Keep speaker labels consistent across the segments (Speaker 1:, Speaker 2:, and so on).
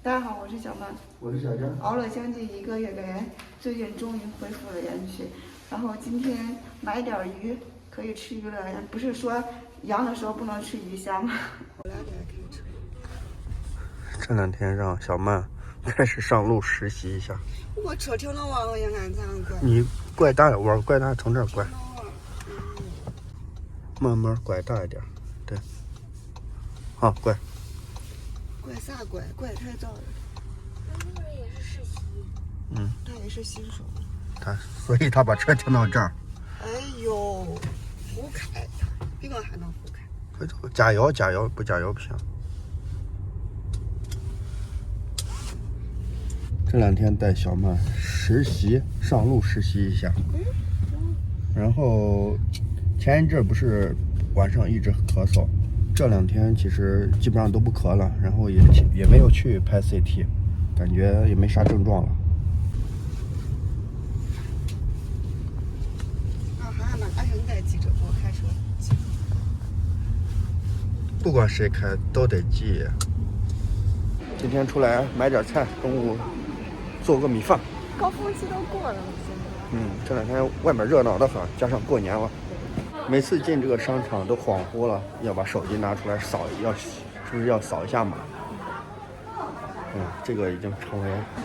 Speaker 1: 大家好，我是小曼，
Speaker 2: 我是小江。
Speaker 1: 熬了将近1个月的人，最近终于恢复了元气。然后今天买点鱼，可以吃鱼了。不是说阳的时候不能吃鱼虾吗？我2点可以吃。
Speaker 2: 这2天让小曼开始上路实习一下。
Speaker 1: 我车停了网了，也俺咋拐？
Speaker 2: 你拐大点弯，拐大从这儿拐，慢慢拐大一点，对。好，拐。
Speaker 1: 拐啥拐？拐太早了。
Speaker 3: 那个也是实习。
Speaker 1: 他也是新手。
Speaker 2: 所以他把车停到这儿。
Speaker 1: 哎呦，胡开，比我还能胡开。
Speaker 2: 加油，加油，不加油不行。这2天带小曼实习，上路实习一下。然后前一阵不是晚上一直咳嗽，这2天其实基本上都不咳了，然后也没有去拍 CT， 感觉也没啥症状了。
Speaker 1: 你带记者，我开车。
Speaker 2: 不管谁开都得记。今天出来买点菜，中午做个米饭。
Speaker 3: 高峰期都过了，
Speaker 2: 这2天外面热闹的很，加上过年了，每次进这个商场都恍惚了，要把手机拿出来扫，是不是要扫一下码？这个已经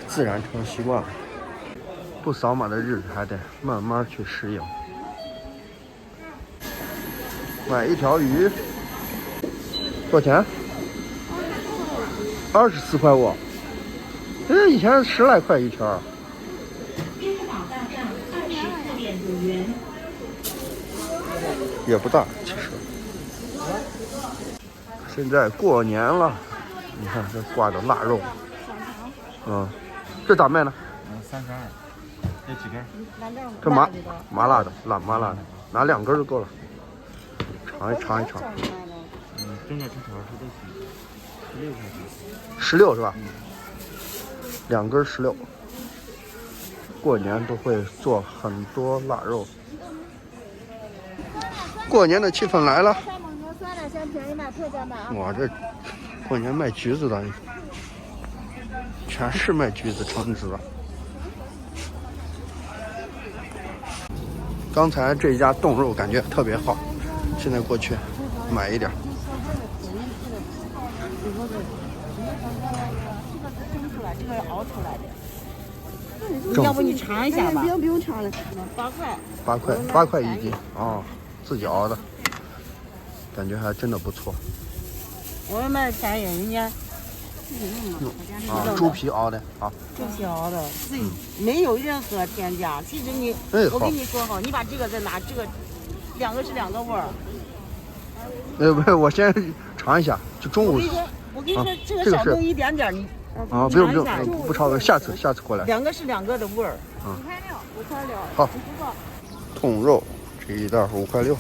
Speaker 2: 自然成习惯了。不扫码的日子还得慢慢去适应。买1条鱼，多少钱？24块5。以前10来块1条。也不大，其实。现在过年了，你看这挂的腊肉。这咋卖呢
Speaker 4: ？32，这几根？
Speaker 2: 这麻辣的，麻辣的，拿2根就够了。尝一尝。
Speaker 4: 正价成条是都行，16块钱。
Speaker 2: 16是吧？2根16。过年都会做很多腊肉。过年的气氛来了。哇，这过年卖橘子的，全是卖橘子橙子的。刚才这一家冻肉感觉特别好，现在过去买一点。
Speaker 3: 这个是熬出来的。要不你尝一下吧？
Speaker 1: 不用尝了
Speaker 3: ，8块。
Speaker 2: 8块1斤自己熬的，感觉还真的不错。
Speaker 3: 我们卖便宜，人家自己弄的。
Speaker 2: 猪皮熬的
Speaker 3: 猪皮熬的，自己没有任何添加。其实我跟你说你把这个再拿，这个2个是2个味儿。
Speaker 2: 不是，我先尝一下，就中午。
Speaker 3: 我跟你说，这个少弄一点点，你
Speaker 2: 不用，不超过，下次过来。
Speaker 3: 2个是2个的味儿。
Speaker 1: 5块6。
Speaker 2: 好。冻肉这一袋5块6。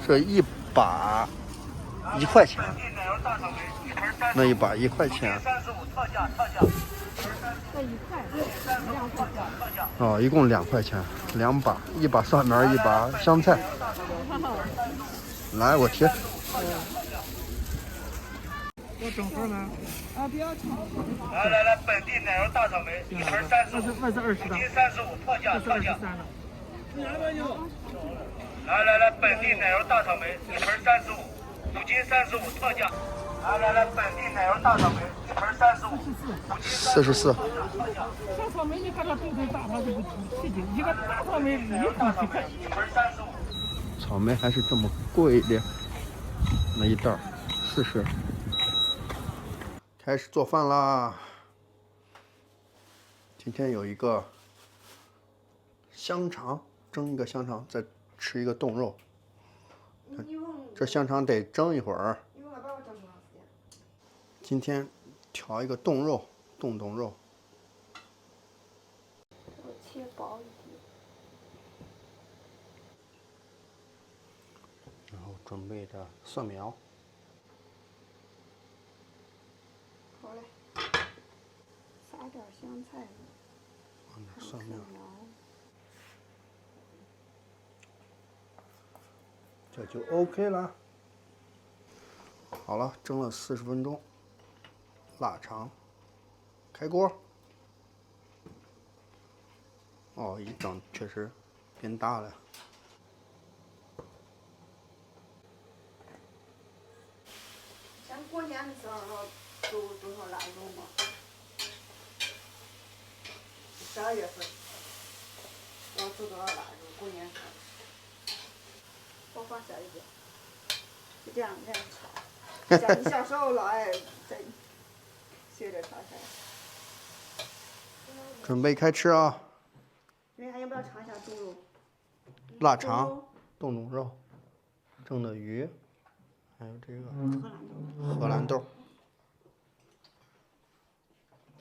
Speaker 2: 这一把1块钱，那一把1块钱。一共2块钱，2把，1把蒜苗，1把香菜。来，我贴。
Speaker 4: 要整盒吗？
Speaker 1: 不要炒。
Speaker 5: 来，本地奶油大草莓，1盆35，
Speaker 4: 那是20的，
Speaker 5: 斤35，特价。来，本地奶油大草莓，1盆35，5斤35，特价。来，本地奶油大草莓，1盆35，5斤
Speaker 2: 44。
Speaker 4: 小草莓你看它肚子大，它就不7斤，一个大草莓1斤几块。
Speaker 5: 1盆35。
Speaker 2: 草莓还是这么贵的，那一袋40。开始做饭啦！今天有一个香肠，蒸一个香肠，再吃一个冻肉。这香肠得蒸一会儿。今天调一个冻肉，冻肉。
Speaker 1: 我切薄一点。
Speaker 2: 然后准备的蒜苗。
Speaker 1: 好嘞。撒点香菜。
Speaker 2: 蒜苗。这就 OK 了。好了，蒸了40分钟，腊肠开锅。哦，一蒸确实变大了。
Speaker 1: 像过年的时候都多少腊肉嘛？12月份要做多少腊肉？过年时候我放小一点，就这样炒。像你小时候老爱在学着炒菜。
Speaker 2: 准备开吃啊！
Speaker 1: 你还要不要尝一下猪肉？
Speaker 2: 腊肠、冻猪肉、蒸的鱼，还有这个荷兰豆。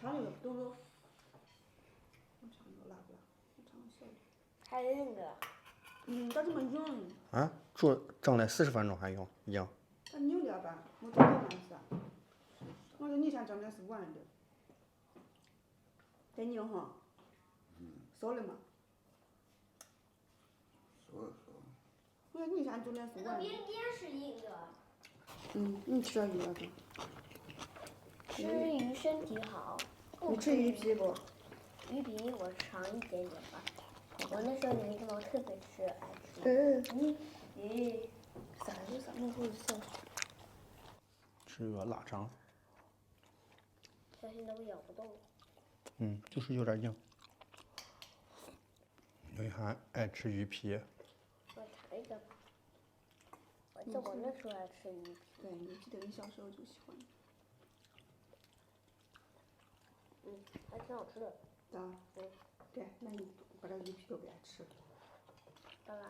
Speaker 1: 尝这个猪肉。我尝这个辣不辣？我尝个小的。
Speaker 6: 还有那个，
Speaker 1: 咋这么硬？
Speaker 2: 啊，蒸了40分钟还用硬？
Speaker 1: 它扭点吧，我这个是。我说你想蒸的是完的，得拧哈。熟了吗？熟了。我说你想蒸的是完的。
Speaker 6: 边边是硬的。
Speaker 1: 你吃点鱼了不？
Speaker 6: 吃鱼身体好。
Speaker 1: 你吃鱼皮不？
Speaker 6: 鱼皮我尝一点点吧。我那时候年轻，我特别爱吃。
Speaker 1: 啥有啥么回事？
Speaker 2: 吃个腊肠。
Speaker 6: 小心都咬不动。
Speaker 2: 就是有点硬。刘一涵爱吃鱼皮。
Speaker 6: 我尝一个吧。我那时候爱吃鱼皮。
Speaker 1: 对，你记得你小时候就喜欢。
Speaker 6: 还挺好吃的。
Speaker 1: 啊。对，那你把这鱼皮都给它吃。
Speaker 6: 爸爸。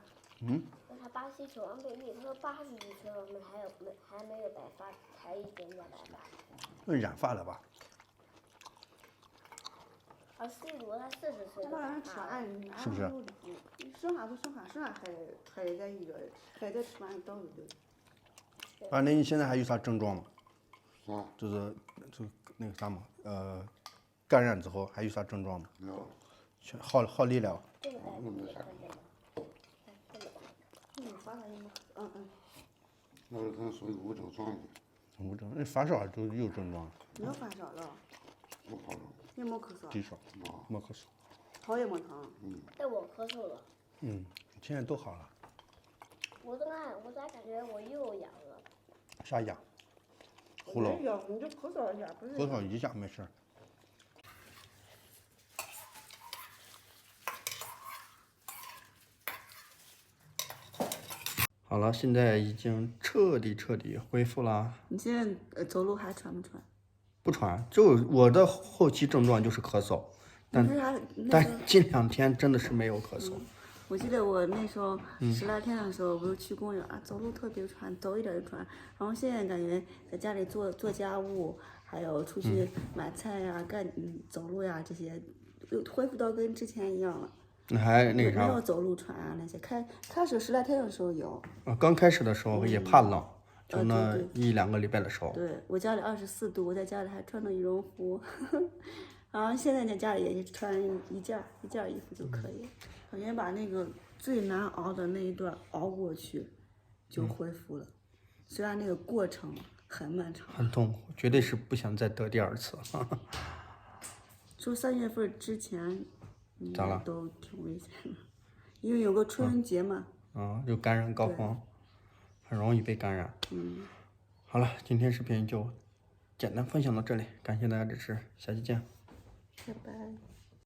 Speaker 6: 那他巴西球王队立，他说80几岁了，我们还没有白发，才一点点白发。
Speaker 2: 那染发了吧？C
Speaker 6: 罗他40岁
Speaker 1: 那
Speaker 6: 了。
Speaker 1: 让人吃完，
Speaker 2: 是不是？
Speaker 1: 剩下还在一个，还在吃完等着的。
Speaker 2: 那你现在还有啥症状吗？
Speaker 7: 啥？
Speaker 2: 就是那个啥嘛，感染之后还有啥症状吗？
Speaker 7: 没有。
Speaker 2: 好利了。
Speaker 6: 这么大
Speaker 7: 我没啥。
Speaker 1: 发烧你吗？
Speaker 7: 那是可能属于无症状的。
Speaker 2: 无症，那发烧就有症状。
Speaker 1: 你要发烧了？
Speaker 7: 没发烧。
Speaker 1: 你没咳嗽？
Speaker 2: 低烧，没咳嗽。
Speaker 1: 头也没疼？
Speaker 6: 但我咳嗽了。
Speaker 2: 现在都好了。
Speaker 6: 我咋感觉我又痒了？
Speaker 2: 啥痒？呼噜。
Speaker 1: 你就咳嗽一下，不是？
Speaker 2: 咳嗽一下没事。好了，现在已经彻底恢复了。
Speaker 1: 你现在走路还喘不喘？
Speaker 2: 不喘，就我的后期症状就是咳嗽，但近2天真的是没有咳嗽。
Speaker 1: 我记得我那时候10来天的时候，不是去公园啊，走路特别喘，走一点就喘。然后现在感觉在家里做家务，还有出去买菜呀、走路呀这些，又恢复到跟之前一样了。
Speaker 2: 还那个啥？
Speaker 1: 没有走路喘啊那些，开始10来天的时候有。
Speaker 2: 刚开始的时候也怕冷，就那1、2个礼拜的时候。
Speaker 1: 对，我家里24度，我在家里还穿着羽绒服，然后现在在家里也穿一件衣服就可以。感觉把那个最难熬的那一段熬过去，就恢复了。虽然那个过程很漫长，
Speaker 2: 很痛苦，绝对是不想再得第2次。
Speaker 1: 说3月份之前，
Speaker 2: 咋了？
Speaker 1: 都挺危险的，因为有个春节嘛。
Speaker 2: 有感染高峰，很容易被感染。好了，今天视频就简单分享到这里，感谢大家支持，下期见。
Speaker 1: 拜拜。